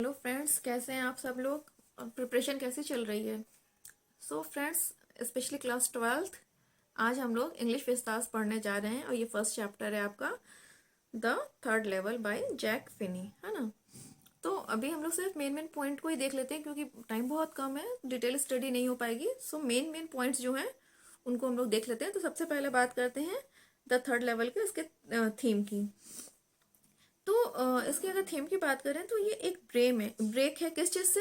Hello friends, कैसे हैं आप सब लोग और प्रिपरेशन कैसी चल रही है। So friends, specially class 12th, आज हम लोग इंग्लिश विस्तार पढ़ने जा रहे हैं और ये फर्स्ट चैप्टर है आपका the third level by Jack Finney, है ना। तो अभी हम लोग सिर्फ मेन मेन पॉइंट को ही देख लेते हैं क्योंकि टाइम बहुत कम है, डिटेल स्टडी नहीं हो पाएगी। सो मेन मेन पॉइंट्स जो हैं उनको हम लोग देख लेते हैं। तो सबसे पहले बात करते हैं द थर्ड लेवल के इसके थीम की। तो इसकी अगर थीम की बात करें तो ये एक ब्रेक है किस चीज़ से।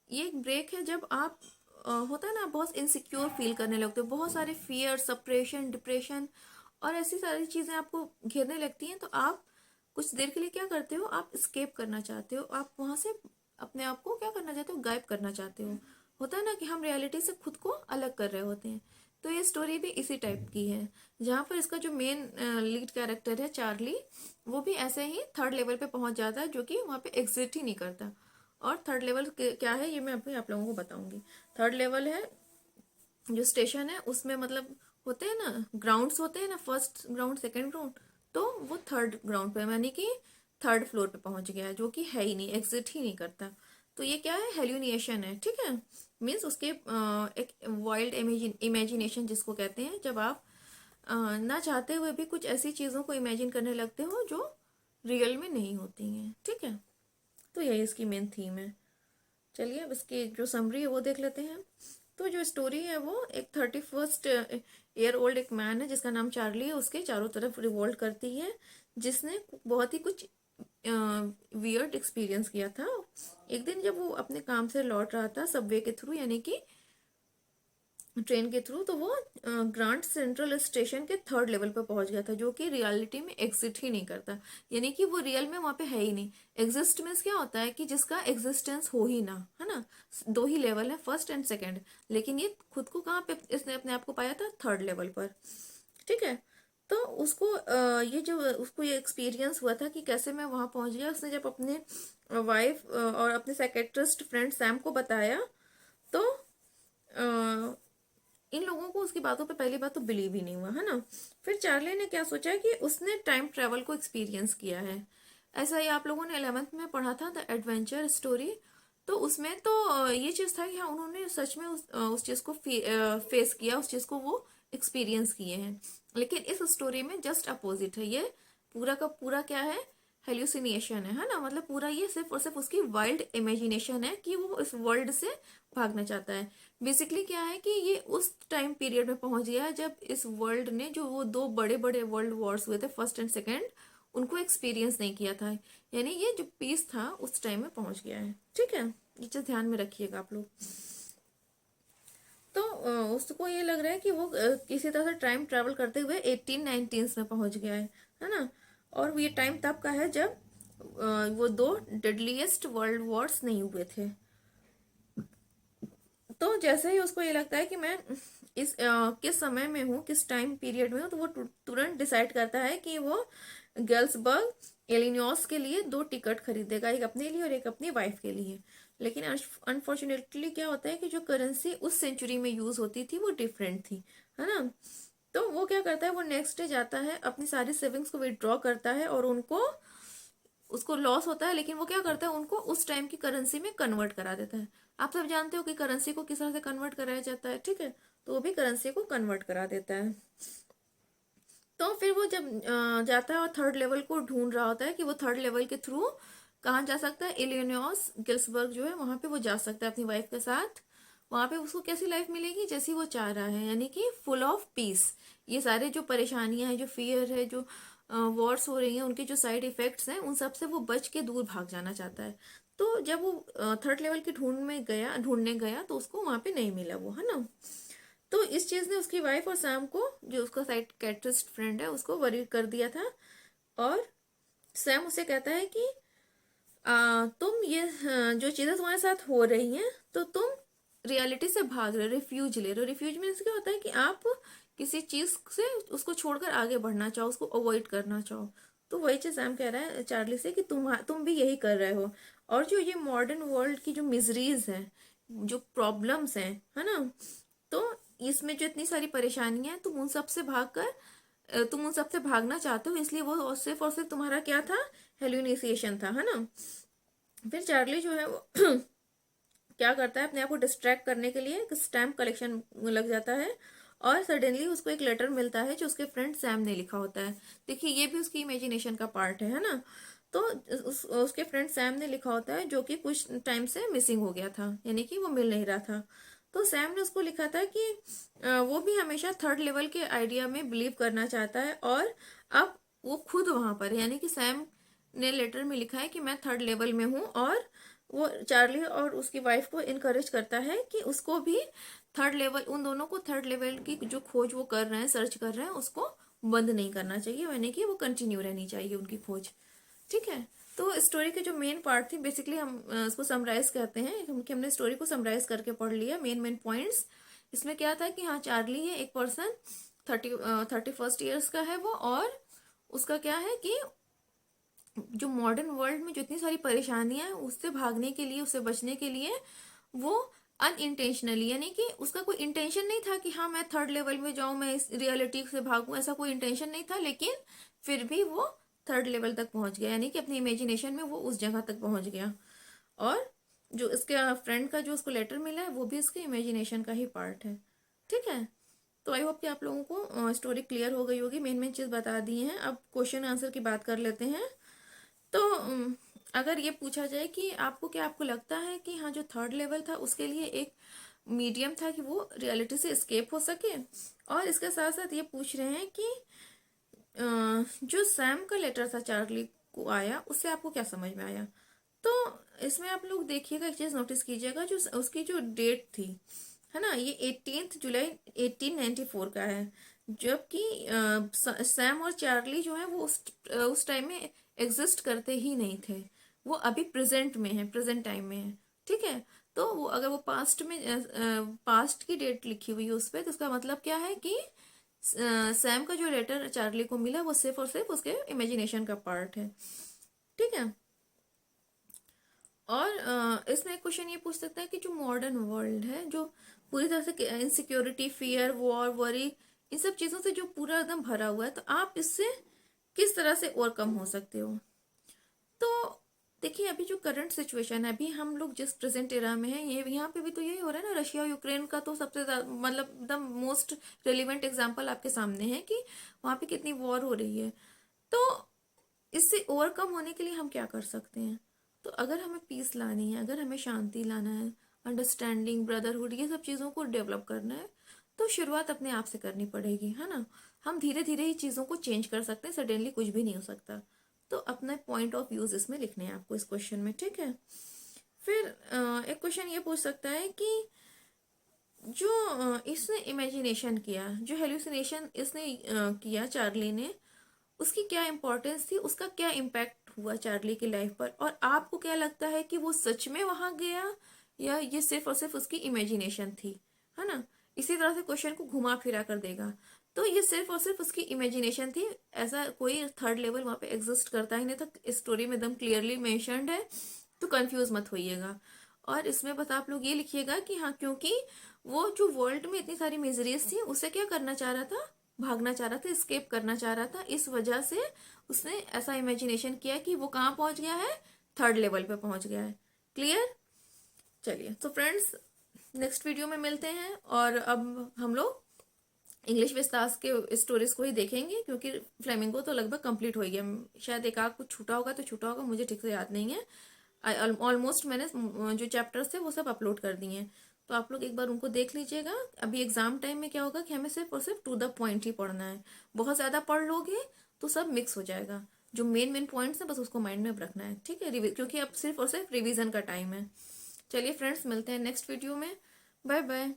ये एक ब्रेक है जब आप होता है ना, बहुत इनसिक्योर फील करने लगते हो, बहुत सारे फियर, सप्रेशन, डिप्रेशन और ऐसी सारी चीज़ें आपको घेरने लगती हैं। तो आप कुछ देर के लिए क्या करते हो, आप स्केप करना चाहते हो, आप वहाँ से अपने आप को क्या करना चाहते हो, गायब करना चाहते हो। होता है ना कि हम रियलिटी से खुद को अलग कर रहे होते हैं। तो ये स्टोरी भी इसी टाइप की है, जहाँ पर इसका जो मेन लीड कैरेक्टर है चार्ली, वो भी ऐसे ही थर्ड लेवल पे पहुंच जाता है, जो कि वहाँ पे एग्जिट ही नहीं करता। और थर्ड लेवल क्या है ये मैं अभी आप लोगों को बताऊंगी। थर्ड लेवल है जो स्टेशन है उसमें, मतलब होते हैं ना ग्राउंड्स, होते हैं ना फर्स्ट ग्राउंड, सेकंड ग्राउंड, तो वो थर्ड ग्राउंड पे यानी कि थर्ड फ्लोर पे पहुंच गया है, जो कि है ही नहीं, एग्जिट ही नहीं करता। तो ये क्या है, हेल्यूनिएशन है, ठीक है। मीन्स उसके एक वाइल्ड इमेजिनेशन जिसको कहते हैं, जब आप ना चाहते हुए भी कुछ ऐसी चीज़ों को इमेजिन करने लगते हो जो रियल में नहीं होती हैं, ठीक है। तो यही इसकी मेन थीम है। चलिए अब इसकी जो समरी है वो देख लेते हैं। तो जो स्टोरी है वो एक 31st ईयर ओल्ड एक मैन है जिसका नाम चार्ली है, उसके चारों तरफ रिवॉल्ट करती है, जिसने बहुत ही कुछ वियर्ड एक्सपीरियंस किया था। एक दिन जब वो अपने काम से लौट रहा था सबवे के थ्रू, यानी कि ट्रेन के थ्रू, तो वो ग्रांड सेंट्रल स्टेशन के थर्ड लेवल पर पहुंच गया था, जो कि रियलिटी में एग्जिट ही नहीं करता। यानी कि वो रियल में वहां पे है ही नहीं। एग्जिस्ट मीन्स क्या होता है कि जिसका एग्जिस्टेंस हो ही ना, है ना। दो ही लेवल है, फर्स्ट एंड सेकंड, लेकिन ये खुद को कहाँ पे इसने अपने आप को पाया था, थर्ड लेवल पर, ठीक है। तो उसको ये एक्सपीरियंस हुआ था कि कैसे मैं वहां पहुंच गया। उसने जब अपने वाइफ और अपने साइकेट्रिस्ट फ्रेंड सैम को बताया, तो इन लोगों को उसकी बातों पे पहली बात तो बिलीव ही नहीं हुआ, है ना। फिर चार्ली ने क्या सोचा कि उसने टाइम ट्रेवल को एक्सपीरियंस किया है। ऐसा ही आप लोगों ने 11th में पढ़ा था, द एडवेंचर स्टोरी। तो उसमें तो ये चीज़ था कि हाँ, उन्होंने सच में उस चीज़ को फेस किया, उस चीज़ को वो एक्सपीरियंस किए हैं। लेकिन इस स्टोरी में जस्ट अपोजिट है। ये पूरा का पूरा क्या है, हेल्यूसिनेशन है ना। मतलब पूरा ये सिर्फ और सिर्फ उसकी वाइल्ड इमेजिनेशन है कि वो इस वर्ल्ड से भागना चाहता है। बेसिकली क्या है कि ये उस टाइम पीरियड में पहुंच गया है जब इस वर्ल्ड ने, जो वो दो बड़े बड़े वर्ल्ड वॉर्स हुए थे, फर्स्ट एंड सेकेंड, उनको एक्सपीरियंस नहीं किया था। यानी ये जो पीस था उस टाइम में पहुंच गया है, ठीक है। ये चीज ध्यान में रखिएगा आप लोग। तो उसको ये लग रहा है कि वो किसी तरह से टाइम ट्रेवल करते हुए 1819 में पहुंच गया है ना। और ये टाइम तब का है जब वो दो डेडलीस्ट वर्ल्ड वॉर्स नहीं हुए थे। तो जैसे ही उसको ये लगता है कि मैं किस समय में हूँ, किस टाइम पीरियड में हूँ, तो वो तुरंत डिसाइड करता है कि वो गर्ल्सबर्ग इलिनॉस के लिए दो टिकट खरीदेगा, एक अपने लिए और एक अपनी वाइफ के लिए। लेकिन अनफॉर्चुनेटली क्या होता है कि जो करेंसी उस सेंचुरी में यूज होती थी वो डिफरेंट थी, है ना। तो वो क्या करता है, वो नेक्स्ट डे जाता है, अपनी सारी सेविंग्स को विड्रॉ करता है और उनको, उसको लॉस होता है, लेकिन वो क्या करता है, उनको उस टाइम की करेंसी में कन्वर्ट करा देता है। आप सब जानते हो कि करेंसी को किस तरह से कन्वर्ट कराया जाता है, ठीक है। तो वो भी करेंसी को कन्वर्ट करा देता है। तो फिर वो जब जाता है और थर्ड लेवल को ढूंढ रहा होता है कि वो थर्ड लेवल के थ्रू कहाँ जा सकता है, इलिनॉस गिल्सबर्ग जो है वहां पे वो जा सकता है अपनी वाइफ के साथ। वहां पे उसको कैसी लाइफ मिलेगी, जैसी वो चाह रहा है, यानी कि फुल ऑफ पीस। ये सारे जो परेशानियां हैं, जो फियर है, जो वॉर्स हो रही हैं, उनके जो साइड इफेक्ट्स हैं, उन सब से वो बच के दूर भाग जाना चाहता है। तो जब वो थर्ड लेवल की ढूंढने गया तो उसको वहां पे नहीं मिला वो, है ना। तो इस चीज ने उसकी वाइफ और सैम को, जो उसका साइकियाट्रिस्ट फ्रेंड है, उसको वरी कर दिया था। और सैम उसे कहता है कि तुम ये जो चीजें तुम्हारे साथ हो रही हैं, तो तुम रियलिटी से भाग रहे हो, रिफ्यूज ले रहे हो। रिफ्यूज मीन्स क्या होता है कि आप किसी चीज से उसको छोड़कर आगे बढ़ना चाहो, उसको अवॉइड करना चाहो। तो वही चीज सैम कह रहा है चार्ली से कि तुम भी यही कर रहे हो। और जो ये मॉडर्न वर्ल्ड की जो मिजरीज है, जो प्रॉब्लम्स हैं, है ना, तो इसमें जो इतनी सारी परेशानियां हैं, तुम उन सब से भागना चाहते हो, इसलिए वो सिर्फ और सिर्फ तुम्हारा क्या था, हेल्यूनेसिएशन था, है ना। फिर चार्ली जो है वो क्या करता है, अपने आप को डिस्ट्रैक्ट करने के लिए स्टैम्प कलेक्शन लग जाता है, और सडनली उसको एक लेटर मिलता है जो उसके फ्रेंड सैम ने लिखा होता है। देखिए ये भी उसकी इमेजिनेशन का पार्ट है ना। तो उसके फ्रेंड सैम ने लिखा होता है, जो कि कुछ टाइम से मिसिंग हो गया था, यानी कि वो मिल नहीं रहा था। तो सैम ने उसको लिखा था कि वो भी हमेशा थर्ड लेवल के आइडिया में बिलीव करना चाहता है, और अब वो खुद वहां पर है। यानी कि सैम ने लेटर में लिखा है कि मैं थर्ड लेवल में हूँ, और वो चार्ली और उसकी वाइफ को इनकरेज करता है कि उसको भी थर्ड लेवल, उन दोनों को थर्ड लेवल की जो खोज वो कर रहे हैं, सर्च कर रहे हैं, उसको बंद नहीं करना चाहिए, यानी कि वो कंटिन्यू रहनी चाहिए उनकी खोज। ठीक है। तो स्टोरी के जो मेन पार्ट थी, बेसिकली हम इसको समराइज कहते हैं, क्योंकि हमने स्टोरी को समराइज करके पढ़ लिया मेन मेन पॉइंट्स। इसमें क्या था कि हाँ, चार्ली है एक पर्सन, 31st ईयर्स का है वो, और उसका क्या है कि जो मॉडर्न वर्ल्ड में जो इतनी सारी परेशानियां हैं उससे भागने के लिए, उससे बचने के लिए वो अनइंटेंशनली, यानी कि उसका कोई इंटेंशन नहीं था कि हाँ मैं थर्ड लेवल में जाऊं, मैं इस रियलिटी से भागूं, ऐसा कोई इंटेंशन नहीं था, लेकिन फिर भी वो थर्ड लेवल तक पहुंच गया, यानी कि अपनी इमेजिनेशन में वो उस जगह तक पहुंच गया। और जो इसके फ्रेंड का जो उसको लेटर मिला है वो भी इसके इमेजिनेशन का ही पार्ट है। ठीक है। तो आई होप कि आप लोगों को स्टोरी क्लियर हो गई होगी, मेन मेन चीज़ बता दी हैं। अब क्वेश्चन आंसर की बात कर लेते हैं। तो अगर ये पूछा जाए कि आपको लगता है कि हाँ, जो थर्ड लेवल था उसके लिए एक मीडियम था कि वो रियलिटी से एस्केप हो सके, और इसके साथ साथ ये पूछ रहे हैं कि जो सैम का लेटर था चार्ली को आया, उससे आपको क्या समझ में आया। तो इसमें आप लोग देखिएगा, एक चीज नोटिस कीजिएगा, जो उसकी जो डेट थी, है ना, ये 18 जुलाई 1894 का है, जबकि सैम और चार्ली जो है वो उस टाइम में एग्जिस्ट करते ही नहीं थे। वो अभी प्रेजेंट में है, प्रेजेंट टाइम में है। ठीक है। तो वो अगर वो पास्ट में, पास्ट की डेट लिखी हुई है उस पर, तो उसका मतलब क्या है कि सैम का जो लेटर चार्ली को मिला वो सिर्फ और सिर्फ उसके इमेजिनेशन का पार्ट है। ठीक है। और इसमें एक क्वेश्चन ये पूछ सकता है कि जो मॉडर्न वर्ल्ड है, जो पूरी तरह से इनसिक्योरिटी, फियर, वॉर, वरी, इन सब चीजों से जो पूरा एकदम भरा हुआ है, तो आप इससे किस तरह से ओवरकम हो सकते हो। तो देखिए, अभी जो करंट सिचुएशन है, अभी हम लोग जिस प्रेजेंट एरा में है, ये यहाँ पे भी तो यही हो रहा है ना, रशिया यूक्रेन का तो सबसे मतलब द मोस्ट रेलिवेंट एग्जाम्पल आपके सामने है कि वहां पे कितनी वॉर हो रही है। तो इससे ओवरकम होने के लिए हम क्या कर सकते हैं। तो अगर हमें पीस लानी है, अगर हमें शांति लाना है, अंडरस्टैंडिंग, ब्रदरहुड, ये सब चीज़ों को डेवलप करना है, तो शुरुआत अपने आप से करनी पड़ेगी, है ना। हम धीरे धीरे ही चीज़ों को चेंज कर सकते हैं, सडनली कुछ भी नहीं हो सकता। तो अपने पॉइंट ऑफ व्यूज इसमें लिखने हैं आपको इस क्वेश्चन में। ठीक है। फिर एक क्वेश्चन ये पूछ सकता है कि जो इसने इमेजिनेशन किया, जो हेल्यूसिनेशन इसने किया चार्ली ने, उसकी क्या इंपॉर्टेंस थी, उसका क्या इम्पैक्ट हुआ चार्ली की लाइफ पर, और आपको क्या लगता है कि वो सच में वहां गया, या ये सिर्फ और सिर्फ उसकी इमेजिनेशन थी, है ना। इसी तरह से क्वेश्चन को घुमा फिरा कर देगा। तो ये सिर्फ और सिर्फ उसकी इमेजिनेशन थी, ऐसा कोई थर्ड लेवल वहां पे एग्जिस्ट करता ही नहीं था, स्टोरी में एकदम क्लियरली मेंशन्ड है। तो कंफ्यूज मत होइएगा। और इसमें बस आप लोग ये लिखिएगा कि हाँ, क्योंकि वो जो वर्ल्ड में इतनी सारी मिजरीज थी, उसे क्या करना चाह रहा था, भागना चाह रहा था, स्केप करना चाह रहा था, इस वजह से उसने ऐसा इमेजिनेशन किया कि वो कहाँ पहुंच गया है, थर्ड लेवल पे पहुंच गया है। क्लियर। चलिए, तो फ्रेंड्स, नेक्स्ट वीडियो में मिलते हैं, और अब हम लोग इंग्लिश विस्तास के स्टोरीज को ही देखेंगे, क्योंकि फ्लेमिंगो तो लगभग कंप्लीट हो गया, शायद एक आध कुछ छूटा होगा तो छूटा होगा, मुझे ठीक से याद नहीं है। ऑलमोस्ट मैंने जो चैप्टर्स थे वो सब अपलोड कर दिए हैं, तो आप लोग एक बार उनको देख लीजिएगा। अभी एग्जाम टाइम में क्या होगा कि हमें सिर्फ और सिर्फ टू द पॉइंट ही पढ़ना है। बहुत ज़्यादा पढ़ लोगे तो सब मिक्स हो जाएगा। जो मेन मेन पॉइंट्स हैं बस उसको माइंड में रखना है। ठीक है, क्योंकि अब सिर्फ और सिर्फ रिविजन का टाइम है। चलिए फ्रेंड्स, मिलते हैं नेक्स्ट वीडियो में। Bye bye.